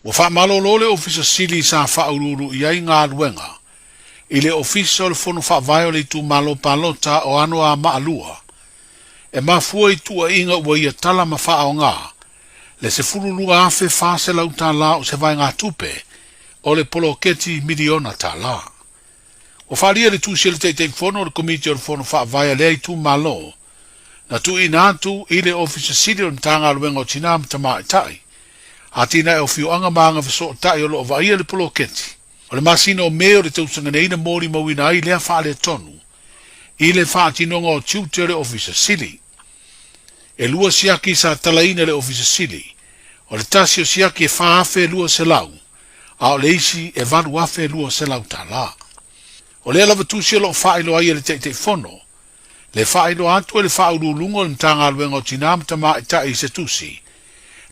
Ua whaamalolo le ofisa sili sa whaururu iai ngā ruenga, i le ofisa o le fono whaavai o le tu malo palota o ano a maalua, e mafua i tua inga ua ia tala ma whaao ngā, le se furulua afe whase lau tā la o se vai ngā tupe, o le poloketi miliona tā la. O whalia le tūsia le teitei fono o le komiti o le fono whaavai a lea i tu malo, na tu ina atu i le ofisa sili o ntanga luenga o tina mtama itai, a tina e o fiu anga maanga viso o tai o lo vaia le poloketi. O le masina o meo le tausanga neina mori mawina ai lea wha le tonu, i le wha atinonga o tiute le ofisa sili. E lua siaki sa talaina le ofisa sili, o le tasi o siaki e wha afe lua se lau, a o le isi e valu afe lua se lau ta la. O lea lava tusia lo wha ilo ai le teitei fono, le wha ilo atu e le wha urulungo le mtanga luenga o tinam tama itai se tusi,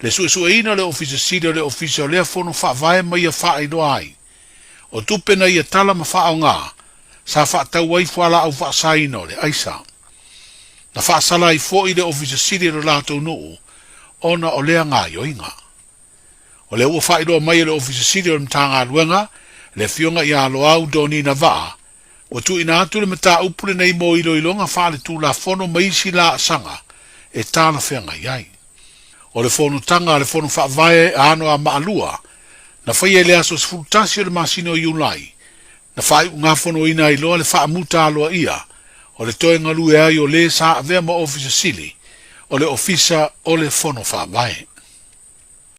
le suesueina le ofisa sili o le ofisa o lea fono wha vae mai a wha ilo ai, o tupena ia tala ma wha o ngā, sa wha tau wai whala au wha saina o le aisa. Na wha sala i fo i le ofisa sili o lato nuu, ona o lea ngā yoinga. O le ua wha ilo mai le ofisa sili o mtanga luenga, le fionga i alo au doni na vaa, o tu ina atu le mata upule nei mo ilo ilonga wha le tu la fono maisi la sanga, e tāna whenga iai. O le fono tanga le fono wha vae ano a maalua, na whai e le aso sfultasi o le masino i ulai, na whai ngā fono ina i loa le wha amuta aloa ia, o le toe ngalu e ai o le sa avea ma ofisa sili, o le ofisa o le fono wha vae.